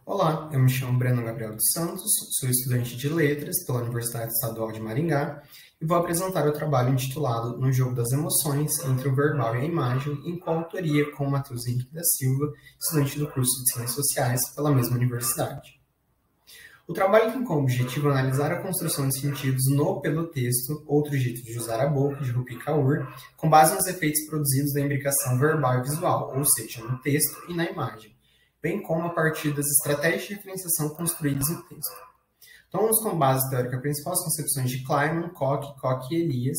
Olá, eu me chamo Breno Gabriel dos Santos, sou estudante de Letras pela Universidade Estadual de Maringá e vou apresentar o trabalho intitulado No Jogo das Emoções, entre o Verbal e a Imagem, em coautoria com Matheus Henrique da Silva, estudante do curso de Ciências Sociais pela mesma universidade. O trabalho tem como objetivo analisar a construção de sentidos no pelo texto, outro jeito de usar a boca, de Rupi Kaur, com base nos efeitos produzidos da imbricação verbal e visual, ou seja, no texto e na imagem, bem como a partir das estratégias de referenciação construídas no texto. Tomamos como base teórica principal as concepções de Kleiman, Koch e Elias,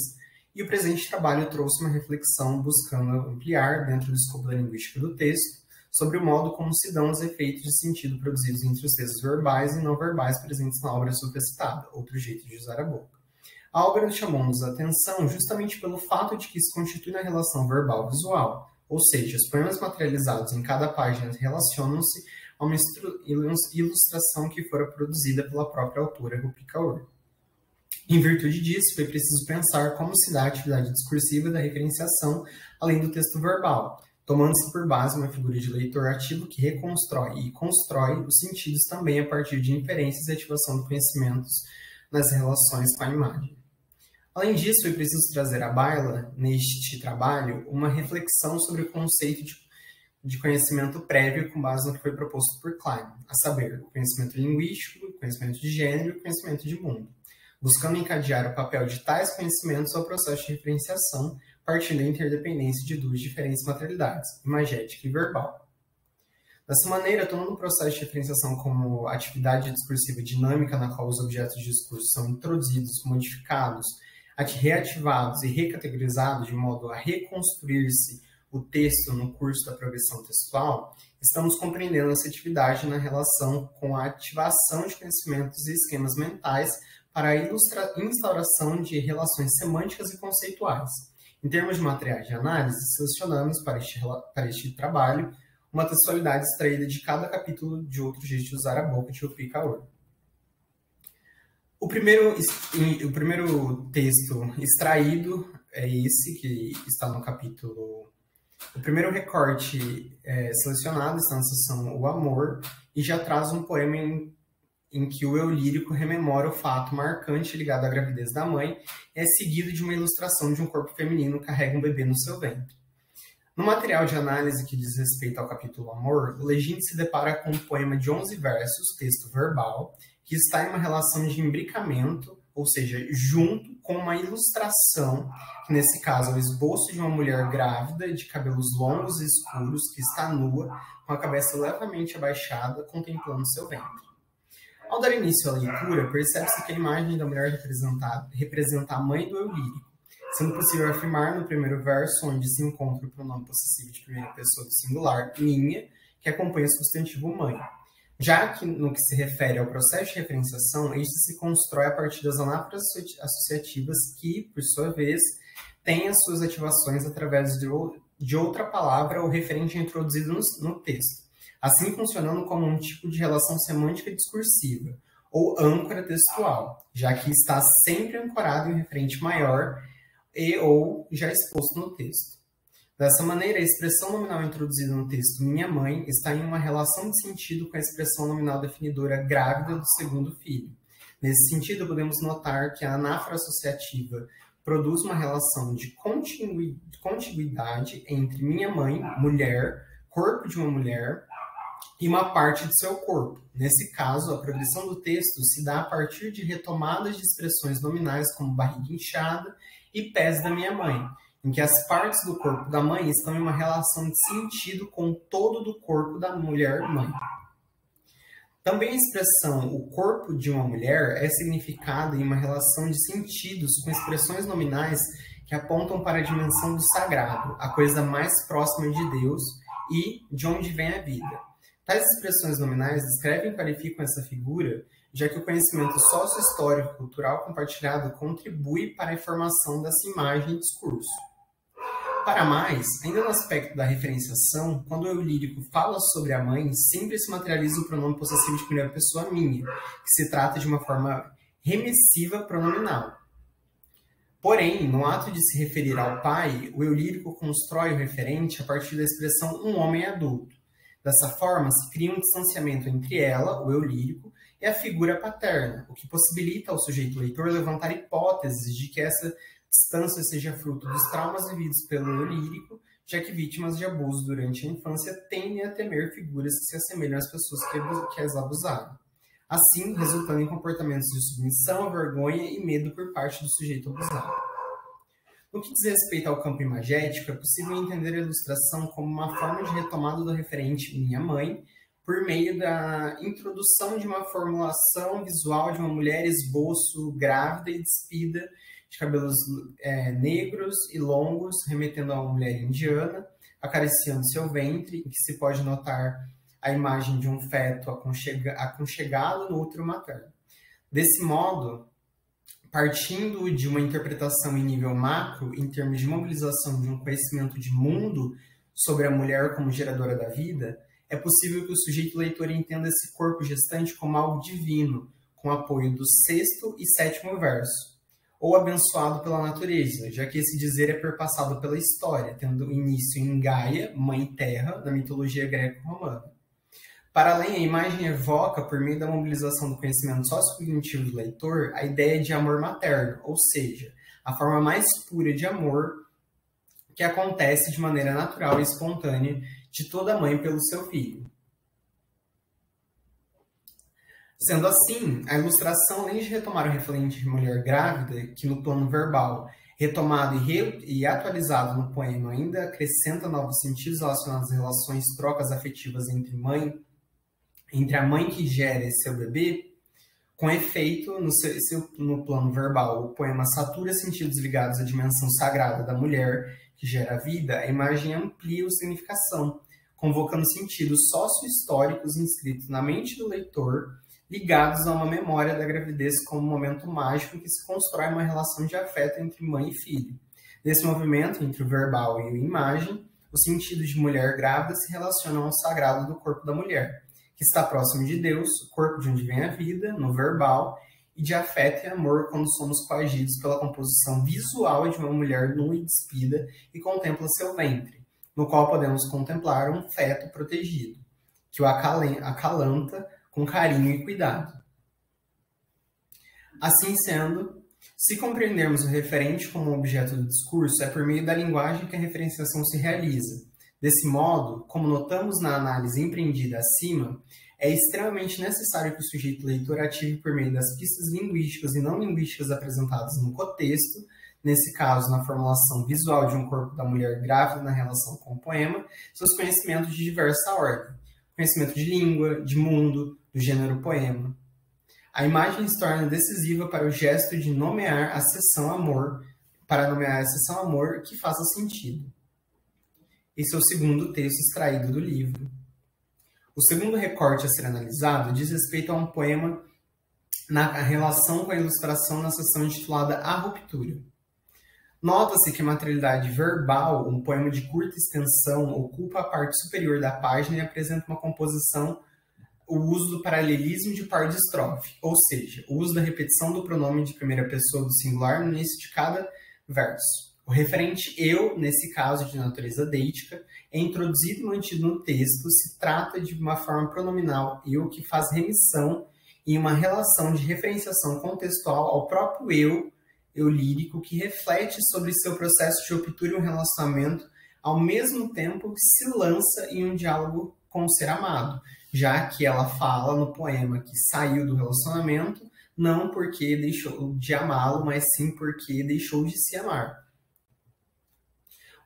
e o presente trabalho trouxe uma reflexão buscando ampliar, dentro do escopo da linguística do texto, sobre o modo como se dão os efeitos de sentido produzidos entre os textos verbais e não verbais presentes na obra supracitada, outro jeito de usar a boca. A obra chamou-nos a atenção justamente pelo fato de que se constitui na relação verbal-visual, ou seja, os poemas materializados em cada página relacionam-se a uma ilustração que fora produzida pela própria autora Rupi Kaur. Em virtude disso, foi preciso pensar como se dá a atividade discursiva da referenciação além do texto verbal, tomando-se por base uma figura de leitor ativo que reconstrói e constrói os sentidos também a partir de inferências e ativação de conhecimentos nas relações com a imagem. Além disso, foi preciso trazer à baila, neste trabalho, uma reflexão sobre o conceito de conhecimento prévio com base no que foi proposto por Klein, a saber, o conhecimento linguístico, o conhecimento de gênero e o conhecimento de mundo, buscando encadear o papel de tais conhecimentos ao processo de referenciação, partindo da interdependência de duas diferentes materialidades, imagética e verbal. Dessa maneira, tomando o processo de referenciação como atividade discursiva dinâmica na qual os objetos de discurso são introduzidos, modificados, reativados e recategorizados de modo a reconstruir-se o texto no curso da progressão textual, estamos compreendendo essa atividade na relação com a ativação de conhecimentos e esquemas mentais para a instauração de relações semânticas e conceituais. Em termos de materiais de análise, selecionamos para este trabalho uma textualidade extraída de cada capítulo de Outro Jeito de Usar a Boca, de Rupi Kaur. O primeiro texto extraído é esse, que está no capítulo... O primeiro recorte selecionado está na seção O Amor, e já traz um poema em que o eu lírico rememora o fato marcante ligado à gravidez da mãe, é seguido de uma ilustração de um corpo feminino que carrega um bebê no seu ventre. No material de análise que diz respeito ao capítulo Amor, o legente se depara com um poema de 11 versos, texto verbal, que está em uma relação de imbricamento, ou seja, junto com uma ilustração, que nesse caso é o esboço de uma mulher grávida, de cabelos longos e escuros, que está nua, com a cabeça levemente abaixada, contemplando seu ventre. Ao dar início à leitura, percebe-se que a imagem da mulher representa a mãe do eu lírico, sendo possível afirmar no primeiro verso, onde se encontra o pronome possessivo de primeira pessoa do singular, minha, que acompanha o substantivo mãe. Já que, no que se refere ao processo de referenciação, este se constrói a partir das anáforas associativas que, por sua vez, têm as suas ativações através de outra palavra ou referente introduzido no texto, assim funcionando como um tipo de relação semântica discursiva, ou âncora textual, já que está sempre ancorado em um referente maior e ou já exposto no texto. Dessa maneira, a expressão nominal introduzida no texto minha mãe está em uma relação de sentido com a expressão nominal definidora grávida do segundo filho. Nesse sentido, podemos notar que a anáfora associativa produz uma relação de contiguidade entre minha mãe, mulher, corpo de uma mulher, e uma parte de seu corpo. Nesse caso, a progressão do texto se dá a partir de retomadas de expressões nominais como barriga inchada e pés da minha mãe, em que as partes do corpo da mãe estão em uma relação de sentido com o todo do corpo da mulher-mãe. Também a expressão o corpo de uma mulher é significada em uma relação de sentidos com expressões nominais que apontam para a dimensão do sagrado, a coisa mais próxima de Deus e de onde vem a vida. Tais expressões nominais descrevem e qualificam essa figura, já que o conhecimento sócio-histórico cultural compartilhado contribui para a formação dessa imagem e discurso. Para mais, ainda no aspecto da referenciação, quando o eu lírico fala sobre a mãe, sempre se materializa o pronome possessivo de primeira pessoa minha, que se trata de uma forma remissiva pronominal. Porém, no ato de se referir ao pai, o eu lírico constrói o referente a partir da expressão um homem adulto. Dessa forma, se cria um distanciamento entre ela, o eu lírico, e a figura paterna, o que possibilita ao sujeito leitor levantar hipóteses de que essa distância seja fruto dos traumas vividos pelo eu lírico, já que vítimas de abuso durante a infância tendem a temer figuras que se assemelham às pessoas que as abusaram. Assim, resultando em comportamentos de submissão, vergonha e medo por parte do sujeito abusado. No que diz respeito ao campo imagético, é possível entender a ilustração como uma forma de retomada do referente minha mãe, por meio da introdução de uma formulação visual de uma mulher esboço grávida e despida, de cabelos negros e longos, remetendo a uma mulher indiana, acariciando seu ventre, em que se pode notar a imagem de um feto aconchegado no útero materno. Desse modo, partindo de uma interpretação em nível macro, em termos de mobilização de um conhecimento de mundo sobre a mulher como geradora da vida, é possível que o sujeito leitor entenda esse corpo gestante como algo divino, com apoio do sexto e sétimo verso, ou abençoado pela natureza, já que esse dizer é perpassado pela história, tendo início em Gaia, mãe terra, na mitologia greco-romana. Para além, a imagem evoca, por meio da mobilização do conhecimento sociocognitivo do leitor, a ideia de amor materno, ou seja, a forma mais pura de amor que acontece de maneira natural e espontânea de toda mãe pelo seu filho. Sendo assim, a ilustração, além de retomar o referente de mulher grávida, que no plano verbal, retomado e atualizado no poema, ainda acrescenta novos sentidos relacionados às relações, trocas afetivas entre a mãe que gera e seu bebê, com efeito, no plano verbal, o poema satura sentidos ligados à dimensão sagrada da mulher que gera a vida, a imagem amplia a significação, convocando sentidos sócio-históricos inscritos na mente do leitor, ligados a uma memória da gravidez como um momento mágico em que se constrói uma relação de afeto entre mãe e filho. Nesse movimento entre o verbal e a imagem, os sentidos de mulher grávida se relacionam ao sagrado do corpo da mulher, que está próximo de Deus, o corpo de onde vem a vida, no verbal, e de afeto e amor quando somos coagidos pela composição visual de uma mulher nua e despida e contempla seu ventre, no qual podemos contemplar um feto protegido, que o acalanta com carinho e cuidado. Assim sendo, se compreendermos o referente como objeto do discurso, é por meio da linguagem que a referenciação se realiza. Desse modo, como notamos na análise empreendida acima, é extremamente necessário que o sujeito leitor ative por meio das pistas linguísticas e não linguísticas apresentadas no contexto, nesse caso na formulação visual de um corpo da mulher grávida na relação com o poema, seus conhecimentos de diversa ordem, conhecimento de língua, de mundo, do gênero poema. A imagem se torna decisiva para o gesto de nomear a seção amor, que faça sentido. Esse é o segundo texto extraído do livro. O segundo recorte a ser analisado diz respeito a um poema na relação com a ilustração na seção intitulada A Ruptura. Nota-se que a materialidade verbal, um poema de curta extensão, ocupa a parte superior da página e apresenta uma composição, o uso do paralelismo de par de estrofe, ou seja, o uso da repetição do pronome de primeira pessoa do singular no início de cada verso. O referente eu, nesse caso de natureza deítica, é introduzido e mantido no texto, se trata de uma forma pronominal eu que faz remissão em uma relação de referenciação contextual ao próprio eu lírico, que reflete sobre seu processo de ruptura e um relacionamento, ao mesmo tempo que se lança em um diálogo com o ser amado, já que ela fala no poema que saiu do relacionamento, não porque deixou de amá-lo, mas sim porque deixou de se amar.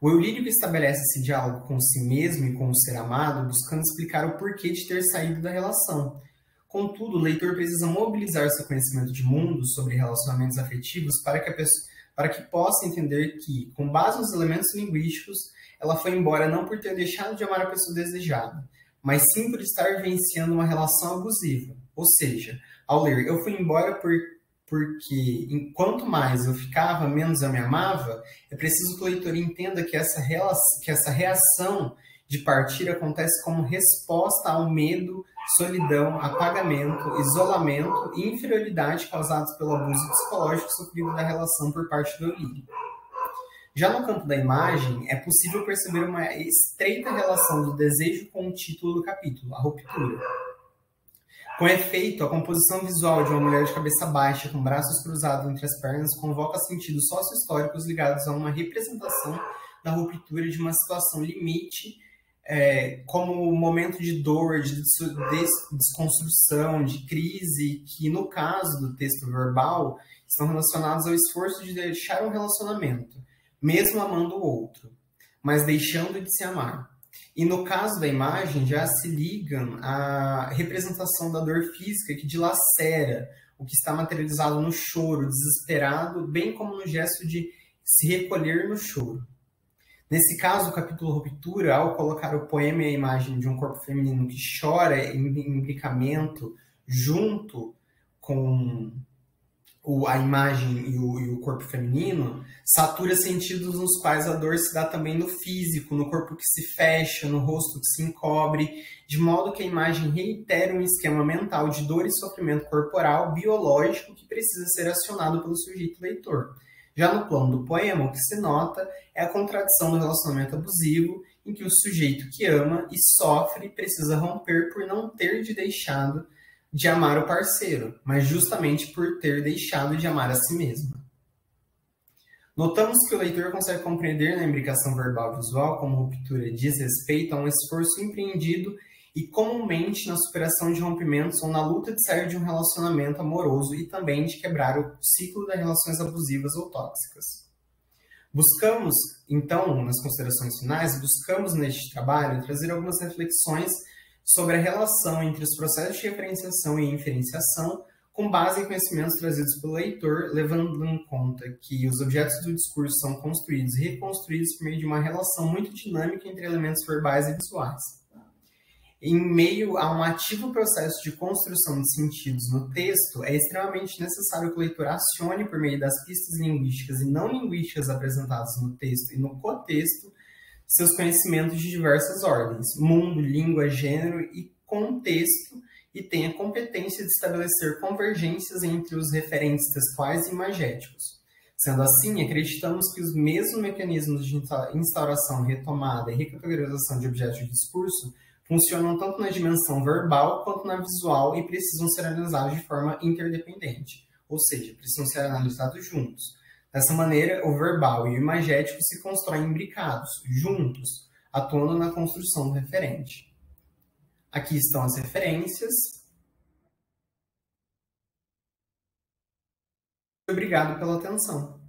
O eu lírico estabelece esse diálogo com si mesmo e com o ser amado, buscando explicar o porquê de ter saído da relação. Contudo, o leitor precisa mobilizar seu conhecimento de mundo sobre relacionamentos afetivos para que possa entender que, com base nos elementos linguísticos, ela foi embora não por ter deixado de amar a pessoa desejada, mas sim por estar vivenciando uma relação abusiva. Ou seja, ao ler eu fui embora porque enquanto mais eu ficava, menos eu me amava, é preciso que o leitor entenda que essa reação de partir acontece como resposta ao medo, solidão, apagamento, isolamento e inferioridade causados pelo abuso psicológico sofrido da relação por parte do eu lírico. Já no campo da imagem, é possível perceber uma estreita relação do desejo com o título do capítulo, a ruptura. Com efeito, a composição visual de uma mulher de cabeça baixa, com braços cruzados entre as pernas, convoca sentidos sócio-históricos ligados a uma representação da ruptura de uma situação limite, como momento de dor, de desconstrução, de crise, que no caso do texto verbal, estão relacionados ao esforço de deixar um relacionamento, mesmo amando o outro, mas deixando de se amar. E no caso da imagem, já se ligam à representação da dor física que dilacera, o que está materializado no choro desesperado, bem como no gesto de se recolher no choro. Nesse caso, o capítulo Ruptura, ao colocar o poema e a imagem de um corpo feminino que chora em imbricamento junto com a imagem e o corpo feminino, satura sentidos nos quais a dor se dá também no físico, no corpo que se fecha, no rosto que se encobre, de modo que a imagem reitera um esquema mental de dor e sofrimento corporal biológico que precisa ser acionado pelo sujeito leitor. Já no plano do poema, o que se nota é a contradição do relacionamento abusivo, em que o sujeito que ama e sofre precisa romper por não ter deixado de amar o parceiro, mas justamente por ter deixado de amar a si mesma. Notamos que o leitor consegue compreender na imbricação verbal e visual como ruptura diz respeito a um esforço empreendido e comumente na superação de rompimentos ou na luta de sair de um relacionamento amoroso e também de quebrar o ciclo das relações abusivas ou tóxicas. Buscamos, então, nas considerações finais, neste trabalho trazer algumas reflexões sobre a relação entre os processos de referenciação e inferenciação, com base em conhecimentos trazidos pelo leitor, levando em conta que os objetos do discurso são construídos e reconstruídos por meio de uma relação muito dinâmica entre elementos verbais e visuais. Em meio a um ativo processo de construção de sentidos no texto, é extremamente necessário que o leitor acione, por meio das pistas linguísticas e não linguísticas apresentadas no texto e no cotexto, seus conhecimentos de diversas ordens, mundo, língua, gênero e contexto, e tenha competência de estabelecer convergências entre os referentes textuais e imagéticos. Sendo assim, acreditamos que os mesmos mecanismos de instauração, retomada e recategorização de objetos de discurso funcionam tanto na dimensão verbal quanto na visual e precisam ser analisados de forma interdependente, ou seja, precisam ser analisados juntos. Dessa maneira, o verbal e o imagético se constroem imbricados, juntos, atuando na construção do referente. Aqui estão as referências. Obrigado pela atenção.